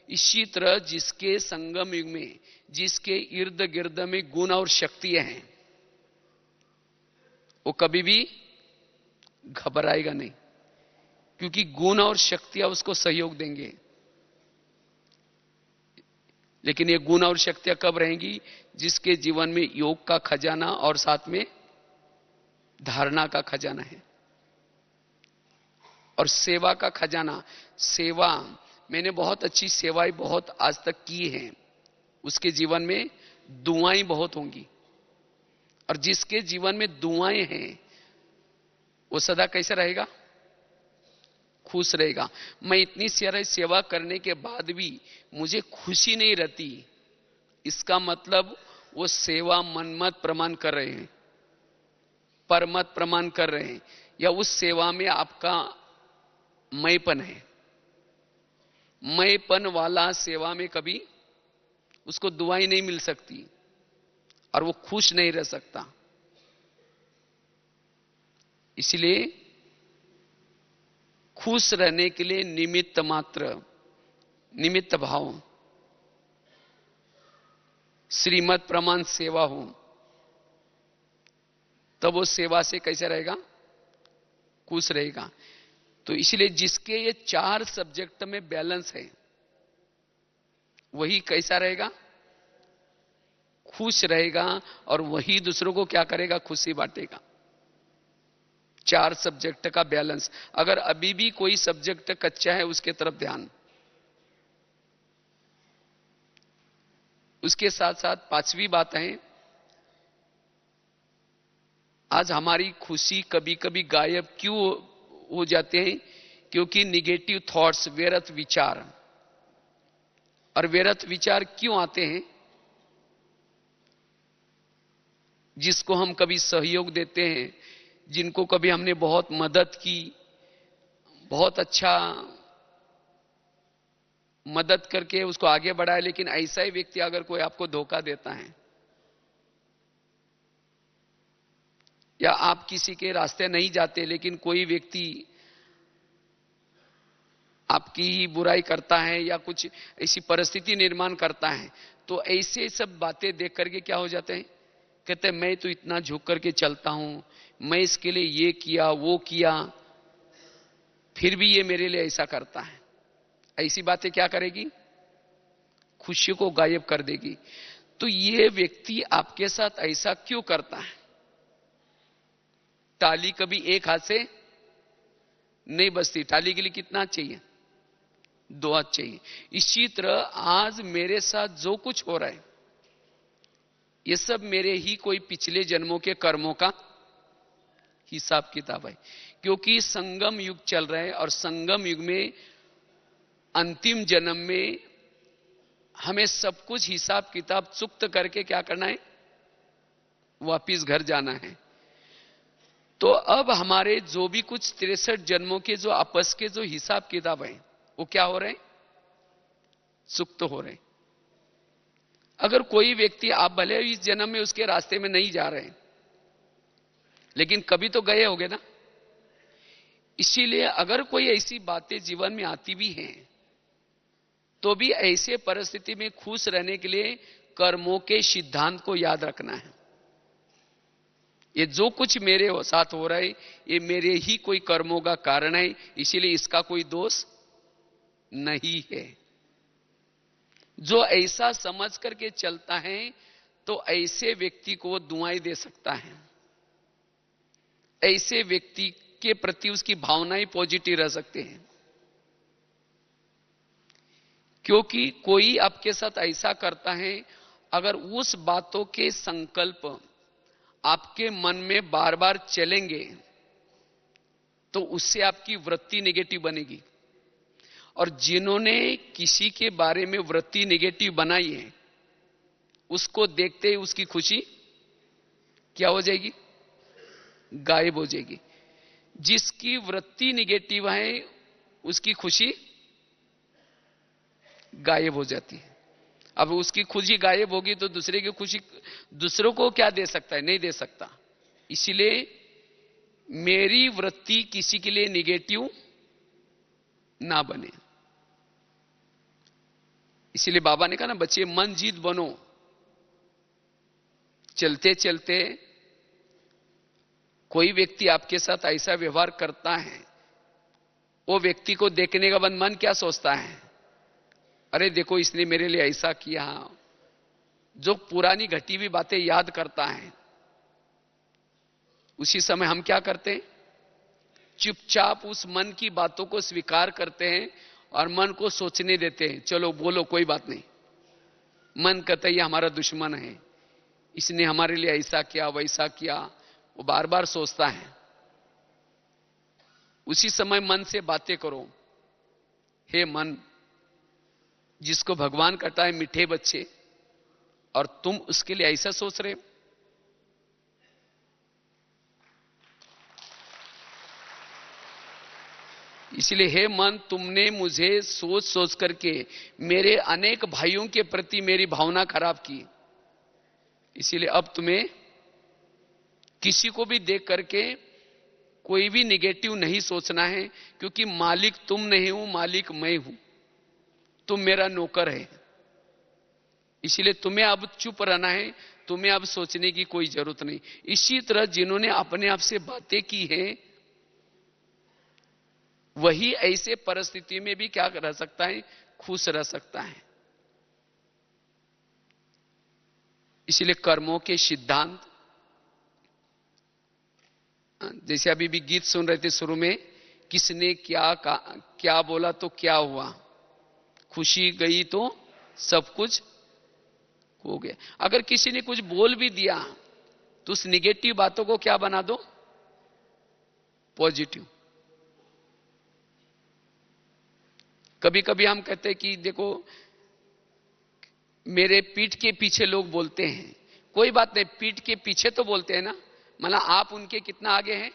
इसी तरह जिसके संगम युग में, जिसके इर्द गिर्द में गुण और शक्तियां हैं, वो कभी भी घबराएगा नहीं, क्योंकि गुण और शक्तियां उसको सहयोग देंगे। लेकिन ये गुण और शक्तियां कब रहेंगी? जिसके जीवन में योग का खजाना और साथ में धारणा का खजाना है, और सेवा का खजाना। सेवा, मैंने बहुत अच्छी सेवाएं बहुत आज तक की हैं, उसके जीवन में दुआएं बहुत होंगी। और जिसके जीवन में दुआएं हैं, वो सदा कैसे रहेगा? खुश रहेगा। मैं इतनी सारी सेवा करने के बाद भी मुझे खुशी नहीं रहती, इसका मतलब वो सेवा मनमत प्रमाण कर रहे हैं, परमत प्रमाण कर रहे हैं, या उस सेवा में आपका मैंपन है। मैंपन वाला सेवा में कभी उसको दुआएं नहीं मिल सकती, और वो खुश नहीं रह सकता। इसलिए खुश रहने के लिए निमित्त मात्र, निमित्त भाव, श्रीमत प्रमाण सेवा हो, तब वो सेवा से कैसे रहेगा? खुश रहेगा। तो इसलिए जिसके ये 4 सब्जेक्ट में बैलेंस है, वही कैसा रहेगा? खुश रहेगा, और वही दूसरों को क्या करेगा? खुशी बांटेगा। 4 सब्जेक्ट का बैलेंस। अगर अभी भी कोई सब्जेक्ट कच्चा है, उसके तरफ ध्यान। उसके साथ साथ 5वीं बात है, आज हमारी खुशी कभी कभी गायब क्यों हो जाते हैं? क्योंकि निगेटिव थॉट्स, व्यर्थ विचार। और व्यर्थ विचार क्यों आते हैं? जिसको हम कभी सहयोग देते हैं, जिनको कभी हमने बहुत मदद की, बहुत अच्छा मदद करके उसको आगे बढ़ाया, लेकिन ऐसा ही व्यक्ति अगर कोई आपको धोखा देता है, या आप किसी के रास्ते नहीं जाते, लेकिन कोई व्यक्ति आपकी ही बुराई करता है या कुछ ऐसी परिस्थिति निर्माण करता है, तो ऐसे सब बातें देख करके क्या हो जाते हैं? कहते हैं मैं तो इतना झुक करके चलता हूं, मैं इसके लिए ये किया वो किया, फिर भी ये मेरे लिए ऐसा करता है। ऐसी बातें क्या करेगी? खुशी को गायब कर देगी। तो ये व्यक्ति आपके साथ ऐसा क्यों करता है? ताली कभी एक हाथ से नहीं बजती, ताली के लिए कितना चाहिए? 2 हाथ चाहिए। इसी तरह आज मेरे साथ जो कुछ हो रहा है, ये सब मेरे ही कोई पिछले जन्मों के कर्मों का हिसाब किताब है। क्योंकि संगम युग चल रहा है, और संगम युग में अंतिम जन्म में हमें सब कुछ हिसाब किताब चुक्त करके क्या करना है? वापिस घर जाना है। तो अब हमारे जो भी कुछ 63 जन्मों के जो आपस के जो हिसाब किताब है, वो क्या हो रहे हैं? सुख तो हो रहे। अगर कोई व्यक्ति, आप भले इस जन्म में उसके रास्ते में नहीं जा रहे, लेकिन कभी तो गए होगे ना। इसीलिए अगर कोई ऐसी बातें जीवन में आती भी हैं, तो भी ऐसे परिस्थिति में खुश रहने के लिए कर्मों के सिद्धांत को याद रखना है। ये जो कुछ मेरे साथ हो रहा है, ये मेरे ही कोई कर्मों का कारण है, इसीलिए इसका कोई दोष नहीं है। जो ऐसा समझ करके चलता है, तो ऐसे व्यक्ति को दुआएं दे सकता है। ऐसे व्यक्ति के प्रति उसकी भावनाएं पॉजिटिव रह सकते हैं, क्योंकि कोई आपके साथ ऐसा करता है, अगर उस बातों के संकल्प आपके मन में बार बार चलेंगे, तो उससे आपकी वृत्ति नेगेटिव बनेगी। और जिन्होंने किसी के बारे में वृत्ति नेगेटिव बनाई है, उसको देखते ही उसकी खुशी क्या हो जाएगी? गायब हो जाएगी। जिसकी वृत्ति नेगेटिव है, उसकी खुशी गायब हो जाती है। अब उसकी खुशी गायब होगी तो दूसरे की खुशी, दूसरों को क्या दे सकता है? नहीं दे सकता। इसलिए मेरी वृत्ति किसी के लिए नेगेटिव ना बने। इसीलिए बाबा ने कहा ना, बच्चे मन जीत बनो। चलते चलते कोई व्यक्ति आपके साथ ऐसा व्यवहार करता है, वो व्यक्ति को देखने के बाद मन क्या सोचता है? अरे देखो, इसने मेरे लिए ऐसा किया। जो पुरानी घटी हुई बातें याद करता है, उसी समय हम क्या करते हैं? चुपचाप उस मन की बातों को स्वीकार करते हैं और मन को सोचने देते हैं, चलो बोलो कोई बात नहीं। मन कहता है ये हमारा दुश्मन है, इसने हमारे लिए ऐसा किया वैसा किया, वो बार बार सोचता है। उसी समय मन से बातें करो, हे मन, जिसको भगवान कहता है मीठे बच्चे, और तुम उसके लिए ऐसा सोच रहे हो। इसलिए हे मन, तुमने मुझे सोच सोच करके मेरे अनेक भाइयों के प्रति मेरी भावना खराब की। इसीलिए अब तुम्हें किसी को भी देख करके कोई भी निगेटिव नहीं सोचना है, क्योंकि मालिक तुम नहीं हो, मालिक मैं हूं। तुम मेरा नौकर है। इसलिए तुम्हें अब चुप रहना है, तुम्हें अब सोचने की कोई जरूरत नहीं। इसी तरह जिन्होंने अपने आप से बातें की हैं, वही ऐसे परिस्थिति में भी क्या रह सकता है? खुश रह सकता है। इसलिए कर्मों के सिद्धांत, जैसे अभी भी गीत सुन रहे थे शुरू में, किसने क्या बोला तो क्या हुआ, खुशी गई तो सब कुछ हो गया। अगर किसी ने कुछ बोल भी दिया, तो उस निगेटिव बातों को क्या बना दो? पॉजिटिव। कभी कभी हम कहते हैं कि देखो, मेरे पीठ के पीछे लोग बोलते हैं। कोई बात नहीं, पीठ के पीछे तो बोलते हैं ना, मतलब आप उनके कितना आगे हैं?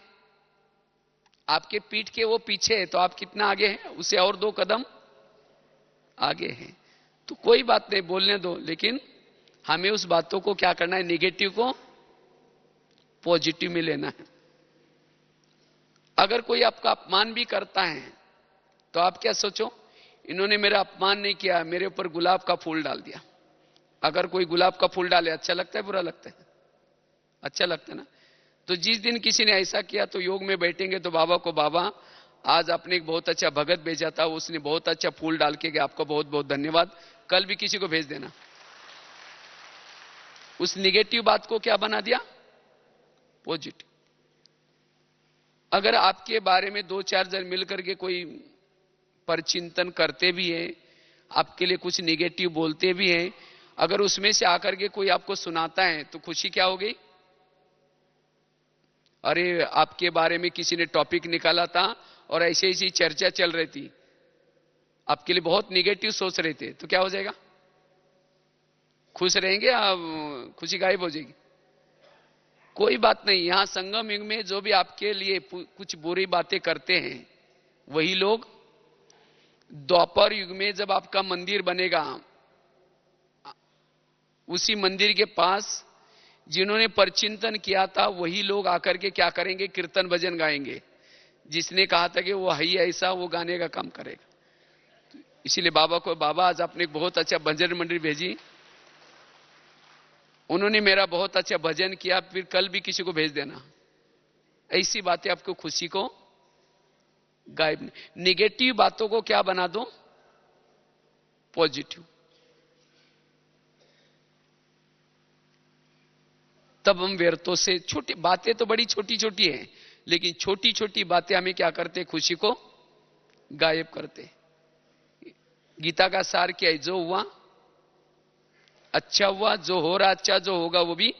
आपके पीठ के वो पीछे है, तो आप कितना आगे हैं? उसे और 2 कदम आगे हैं। तो कोई बात नहीं, बोलने दो, लेकिन हमें उस बातों को क्या करना है? नेगेटिव को पॉजिटिव में लेना है। अगर कोई आपका अपमान भी करता है, तो आप क्या सोचो? इन्होंने मेरा अपमान नहीं किया, मेरे ऊपर गुलाब का फूल डाल दिया। अगर कोई गुलाब का फूल डाले, अच्छा लगता है बुरा लगता है? अच्छा लगता है ना। तो जिस दिन किसी ने ऐसा किया, तो योग में बैठेंगे तो बाबा को, बाबा आज आपने एक बहुत अच्छा भगत भेजा था, उसने बहुत अच्छा फूल डाल के गया, आपको बहुत बहुत धन्यवाद, कल भी किसी को भेज देना। उस निगेटिव बात को क्या बना दिया? पॉजिटिव। अगर आपके बारे में 2-4 जन मिलकर के कोई परचिंतन करते भी हैं, आपके लिए कुछ निगेटिव बोलते भी हैं, अगर उसमें से आकर के कोई आपको सुनाता है, तो खुशी क्या हो गई? अरे आपके बारे में किसी ने टॉपिक निकाला था और ऐसे ऐसी चर्चा चल रही थी, आपके लिए बहुत निगेटिव सोच रहे थे, तो क्या हो जाएगा? खुश रहेंगे या खुशी गायब हो जाएगी? कोई बात नहीं। यहां संगम युग में जो भी आपके लिए कुछ बुरी बातें करते हैं, वही लोग द्वापर युग में जब आपका मंदिर बनेगा, उसी मंदिर के पास जिन्होंने परचिंतन किया था वही लोग आकर के क्या करेंगे, कीर्तन भजन गाएंगे। जिसने कहा था कि वो है ही ऐसा, वो गाने का काम करेगा। इसीलिए बाबा को, बाबा आज आपने बहुत अच्छा भजन मंडली भेजी, उन्होंने मेरा बहुत अच्छा भजन किया, फिर कल भी किसी को भेज देना। ऐसी बातें आपको खुशी को गायब नहीं। निगेटिव बातों को क्या बना दो, पॉजिटिव। तब हम व्यर्थों से, छोटी बातें तो बड़ी छोटी छोटी हैं, लेकिन छोटी छोटी बातें हमें क्या करते, खुशी को गायब करते। गीता का सार क्या है, जो हुआ अच्छा हुआ, जो हो रहा अच्छा, जो होगा वो भी।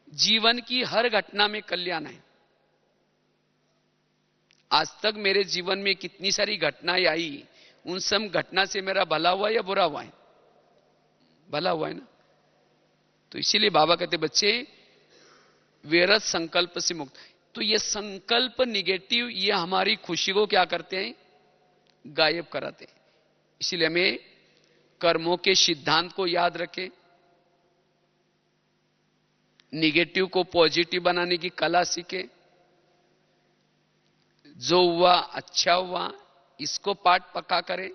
जीवन की हर घटना में कल्याण है। आज तक मेरे जीवन में कितनी सारी घटनाएं आई, उन सब घटना से मेरा भला हुआ या बुरा हुआ है, भला हुआ है ना। तो इसीलिए बाबा कहते बच्चे व्यर्थ संकल्प से मुक्त। तो ये संकल्प निगेटिव, ये हमारी खुशी को क्या करते हैं, गायब कराते हैं। इसीलिए हमें कर्मों के सिद्धांत को याद रखें, निगेटिव को पॉजिटिव बनाने की कला सीखे। जो हुआ अच्छा हुआ, इसको पाठ पक्का करें,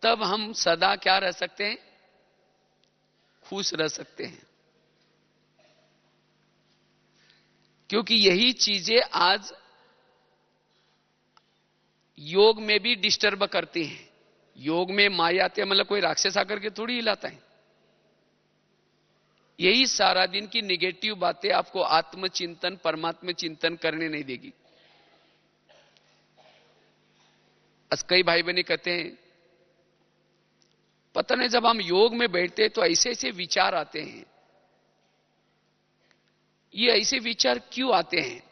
तब हम सदा क्या रह सकते हैं, खुश रह सकते हैं। क्योंकि यही चीजें आज योग में भी डिस्टर्ब करती हैं। योग में माया आते, मतलब कोई राक्षस आकर के थोड़ी हिलाता है। यही सारा दिन की निगेटिव बातें आपको आत्मचिंतन, परमात्म चिंतन करने नहीं देगी। आज कई भाई बहनी कहते हैं, पता नहीं जब हम योग में बैठते हैं तो ऐसे ऐसे विचार आते हैं। ये ऐसे विचार क्यों आते हैं,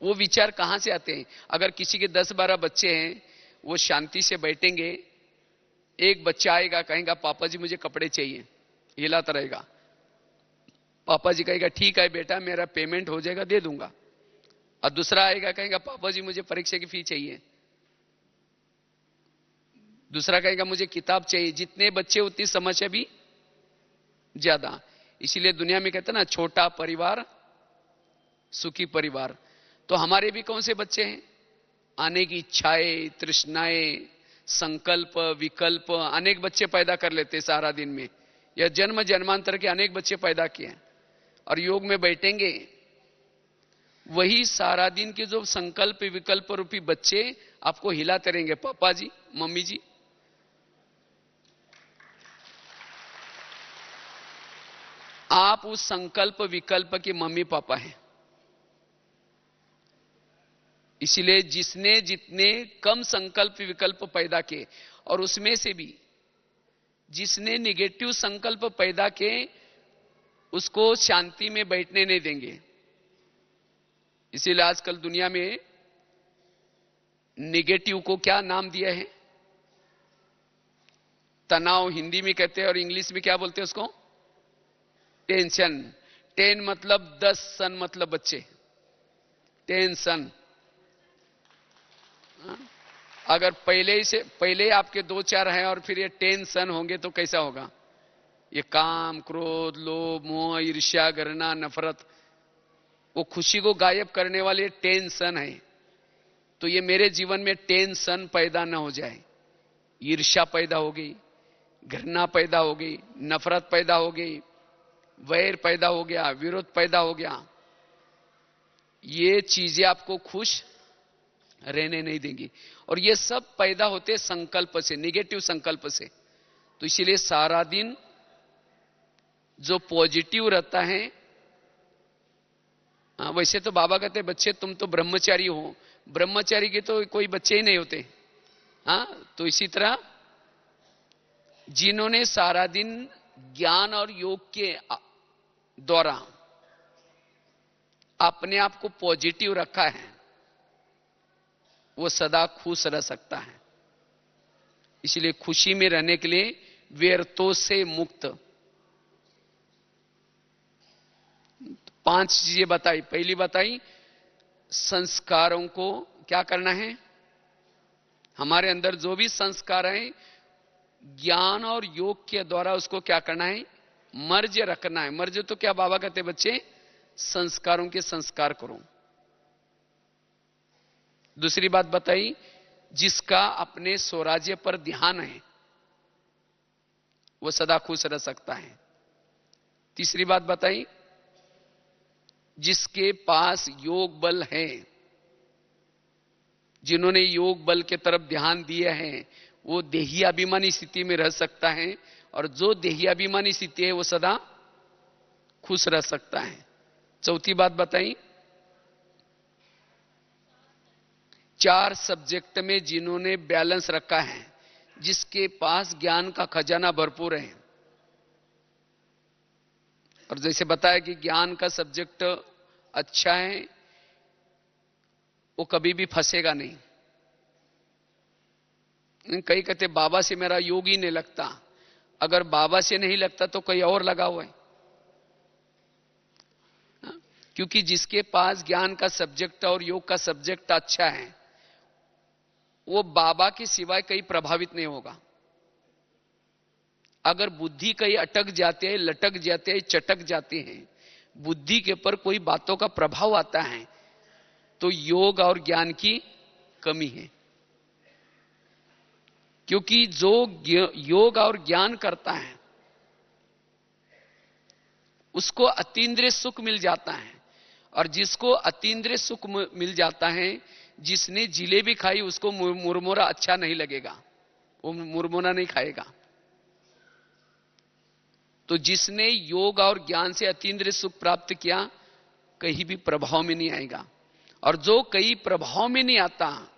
वो विचार कहां से आते हैं? अगर किसी के 10-12 बच्चे हैं, वो शांति से बैठेंगे, एक बच्चा आएगा, कहेगा पापा जी मुझे कपड़े चाहिए, हिलाता रहेगा। पापा जी कहेगा ठीक है बेटा, मेरा पेमेंट हो जाएगा, दे दूंगा। और दूसरा आएगा, कहेगा पापा जी मुझे परीक्षा की फी चाहिए। दूसरा कहेगा मुझे किताब चाहिए। जितने बच्चे उतनी समस्या भी ज्यादा। इसीलिए दुनिया में कहते हैं ना, छोटा परिवार सुखी परिवार। तो हमारे भी कौन से बच्चे हैं, आने की इच्छाएं, तृष्णाएं, संकल्प, विकल्प, अनेक बच्चे पैदा कर लेते सारा दिन में। यह जन्म जन्मांतर के अनेक बच्चे पैदा किए हैं। और योग में बैठेंगे, वही सारा दिन के जो संकल्प विकल्प रूपी बच्चे आपको हिलाते रहेंगे, पापा जी मम्मी जी। आप उस संकल्प विकल्प के मम्मी पापा हैं। इसलिए जिसने जितने कम संकल्प विकल्प पैदा किए, और उसमें से भी जिसने निगेटिव संकल्प पैदा किए, उसको शांति में बैठने नहीं देंगे। इसीलिए आजकल दुनिया में निगेटिव को क्या नाम दिया है, तनाव हिंदी में कहते हैं, और इंग्लिश में क्या बोलते हैं उसको, टेंशन। 10 मतलब 10, सन मतलब बच्चे, टेंशन। अगर पहले आपके 2-4 हैं और फिर ये टेंशन होंगे तो कैसा होगा? ये काम, क्रोध, लोभ, मोह, ईर्ष्या, घृणा, नफरत, वो खुशी को गायब करने वाले टेंशन है। तो ये मेरे जीवन में टेंशन पैदा ना हो जाए। ईर्ष्या पैदा हो गई, घृणा पैदा हो गई, नफरत पैदा हो गई, वैर पैदा हो गया, विरोध पैदा हो गया। ये चीजें आपको खुश रहने नहीं देंगी। और ये सब पैदा होते संकल्प से, निगेटिव संकल्प से। तो इसीलिए सारा दिन जो पॉजिटिव रहता है, वैसे तो बाबा कहते बच्चे तुम तो ब्रह्मचारी हो, ब्रह्मचारी के तो कोई बच्चे ही नहीं होते। तो इसी तरह जिन्होंने सारा दिन ज्ञान और योग के द्वारा अपने आप को पॉजिटिव रखा है, वो सदा खुश रह सकता है। इसलिए खुशी में रहने के लिए व्यर्थों से मुक्त 5 चीजें बताई। पहली बताई, संस्कारों को क्या करना है, हमारे अंदर जो भी संस्कार है, ज्ञान और योग के द्वारा उसको क्या करना है, मर्ज रखना है। मर्ज तो क्या बाबा कहते बच्चे, संस्कारों के संस्कार करो। दूसरी बात बताई, जिसका अपने स्वराज्य पर ध्यान है वो सदा खुश रह सकता है। तीसरी बात बताई, जिसके पास योग बल है, जिन्होंने योग बल के तरफ ध्यान दिया है, वो देही अभिमानी स्थिति में रह सकता है, और जो देही अभिमानी स्थिति है वो सदा खुश रह सकता है। चौथी बात बताई, 4 सब्जेक्ट में जिन्होंने बैलेंस रखा है, जिसके पास ज्ञान का खजाना भरपूर है, और जैसे बताया कि ज्ञान का सब्जेक्ट अच्छा है, वो कभी भी फंसेगा नहीं। कई कहते बाबा से मेरा योग ही नहीं लगता, अगर बाबा से नहीं लगता तो कोई और लगा हुआ है। क्योंकि जिसके पास ज्ञान का सब्जेक्ट और योग का सब्जेक्ट अच्छा है, वो बाबा के सिवाय कहीं प्रभावित नहीं होगा। अगर बुद्धि कहीं अटक जाते हैं, लटक जाते हैं, चटक जाते हैं, बुद्धि के ऊपर कोई बातों का प्रभाव आता है, तो योग और ज्ञान की कमी है। क्योंकि जो योग और ज्ञान करता है उसको अतीन्द्रिय सुख मिल जाता है, और जिसको अतीन्द्रिय सुख मिल जाता है, जिसने जिलेबी खाई उसको मुरमुरा अच्छा नहीं लगेगा, वो मुरमुरा नहीं खाएगा। तो जिसने योग और ज्ञान से अतीन्द्रिय सुख प्राप्त किया, कहीं भी प्रभाव में नहीं आएगा, और जो कहीं प्रभाव में नहीं आता,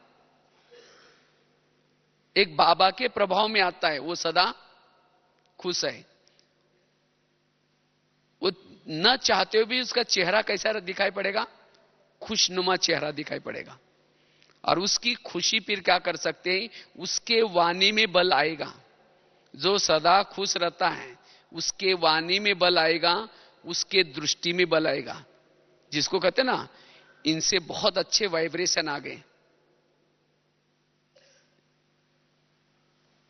एक बाबा के प्रभाव में आता है, वो सदा खुश है। वो न चाहते हुए भी उसका चेहरा कैसा दिखाई पड़ेगा, खुशनुमा चेहरा दिखाई पड़ेगा, और उसकी खुशी फिर क्या कर सकते हैं, उसके वाणी में बल आएगा। जो सदा खुश रहता है उसके वाणी में बल आएगा, उसके दृष्टि में बल आएगा। जिसको कहते ना, इनसे बहुत अच्छे वाइब्रेशन आ गए,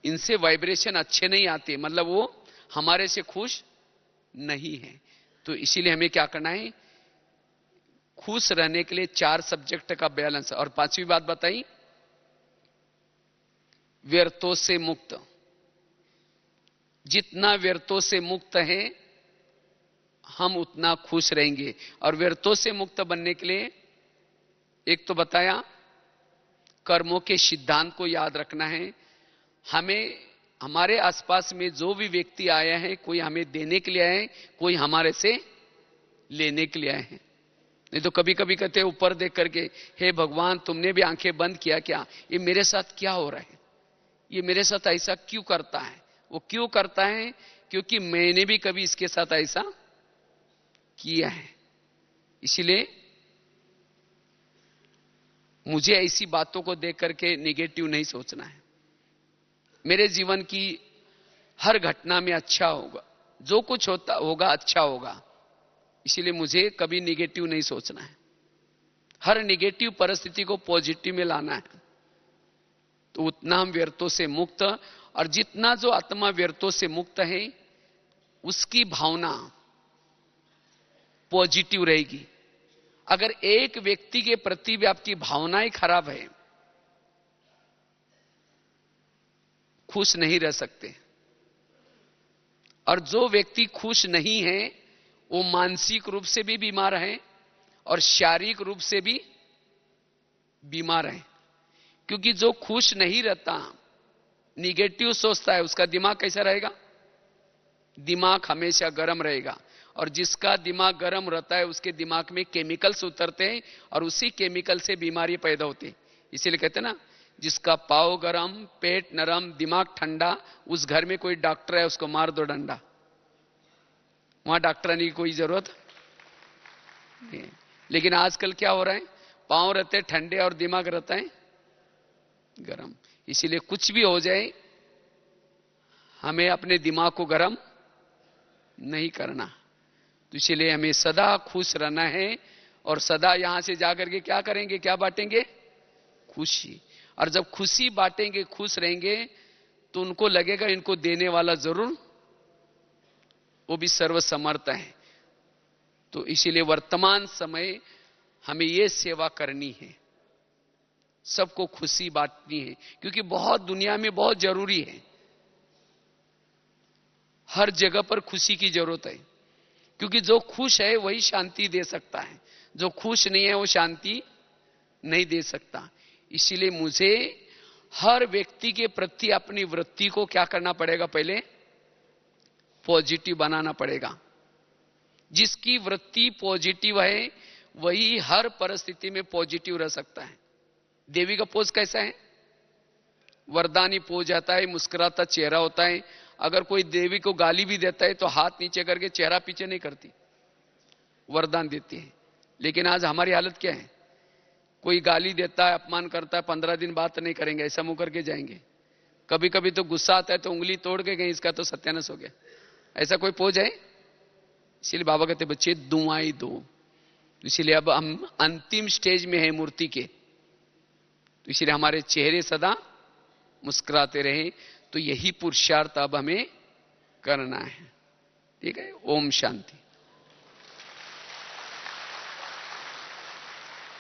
इनसे वाइब्रेशन अच्छे नहीं आते, मतलब वो हमारे से खुश नहीं है। तो इसीलिए हमें क्या करना है, खुश रहने के लिए 4 सब्जेक्ट का बैलेंस। और 5वीं बात बताई, व्यर्थों से मुक्त। जितना व्यर्थों से मुक्त है हम उतना खुश रहेंगे। और व्यर्थों से मुक्त बनने के लिए एक तो बताया, कर्मों के सिद्धांत को याद रखना है। हमें हमारे आसपास में जो भी व्यक्ति आया है, कोई हमें देने के लिए आए हैं, कोई हमारे से लेने के लिए आए हैं। नहीं तो कभी कभी कहते हैं ऊपर देख करके, हे भगवान तुमने भी आंखें बंद किया क्या, ये मेरे साथ क्या हो रहा है, ये मेरे साथ ऐसा क्यों करता है। वो क्यों करता है, क्योंकि मैंने भी कभी इसके साथ ऐसा किया है। इसलिए मुझे ऐसी बातों को देख करके निगेटिव नहीं सोचना है। मेरे जीवन की हर घटना में अच्छा होगा, जो कुछ होता होगा अच्छा होगा, इसलिए मुझे कभी निगेटिव नहीं सोचना है। हर निगेटिव परिस्थिति को पॉजिटिव में लाना है, तो उतना हम व्यर्थों से मुक्त। और जितना जो आत्मा व्यर्थों से मुक्त है, उसकी भावना पॉजिटिव रहेगी। अगर एक व्यक्ति के प्रति भी आपकी भावनाएं खराब है, खुश नहीं रह सकते। और जो व्यक्ति खुश नहीं है, वो मानसिक रूप से भी बीमार है और शारीरिक रूप से भी बीमार है। क्योंकि जो खुश नहीं रहता, निगेटिव सोचता है, उसका दिमाग कैसा रहेगा, दिमाग हमेशा गर्म रहेगा। और जिसका दिमाग गर्म रहता है, उसके दिमाग में केमिकल्स उतरते हैं और उसी केमिकल से बीमारी पैदा होती है। इसीलिए कहते हैं ना, जिसका पाव गरम, पेट नरम, दिमाग ठंडा, उस घर में कोई डॉक्टर है उसको मार दो डंडा। वहां डॉक्टर आने की कोई जरूरत नहीं। लेकिन आजकल क्या हो रहा है, पांव रहते ठंडे और दिमाग रहता है गरम। इसीलिए कुछ भी हो जाए, हमें अपने दिमाग को गरम नहीं करना। तो इसलिए हमें सदा खुश रहना है, और सदा यहां से जाकर के क्या करेंगे, क्या बांटेंगे, खुशी। और जब खुशी बांटेंगे, खुश रहेंगे, तो उनको लगेगा इनको देने वाला जरूर वो भी सर्वसमर्थ है। तो इसीलिए वर्तमान समय हमें ये सेवा करनी है, सबको खुशी बांटनी है, क्योंकि बहुत दुनिया में बहुत जरूरी है। हर जगह पर खुशी की जरूरत है, क्योंकि जो खुश है वही शांति दे सकता है, जो खुश नहीं है वो शांति नहीं दे सकता। इसीलिए मुझे हर व्यक्ति के प्रति अपनी वृत्ति को क्या करना पड़ेगा, पहले पॉजिटिव बनाना पड़ेगा। जिसकी वृत्ति पॉजिटिव है वही हर परिस्थिति में पॉजिटिव रह सकता है। देवी का पोज कैसा है? वरदानी पोज आता है, मुस्कुराता चेहरा होता है। अगर कोई देवी को गाली भी देता है तो हाथ नीचे करके चेहरा पीछे नहीं करती, वरदान देती है। लेकिन आज हमारी हालत क्या है? कोई गाली देता है, अपमान करता है, 15 दिन बात नहीं करेंगे, ऐसा मुंह करके जाएंगे। कभी कभी तो गुस्सा आता है तो उंगली तोड़ के गए, इसका तो सत्यानाश हो गया। ऐसा कोई पोज है? इसलिए बाबा कहते बच्चे दुआएं दो। इसीलिए अब हम अंतिम स्टेज में है मूर्ति के, तो इसलिए हमारे चेहरे सदा मुस्कुराते रहे। तो यही पुरुषार्थ अब हमें करना है। ठीक है। ओम शांति।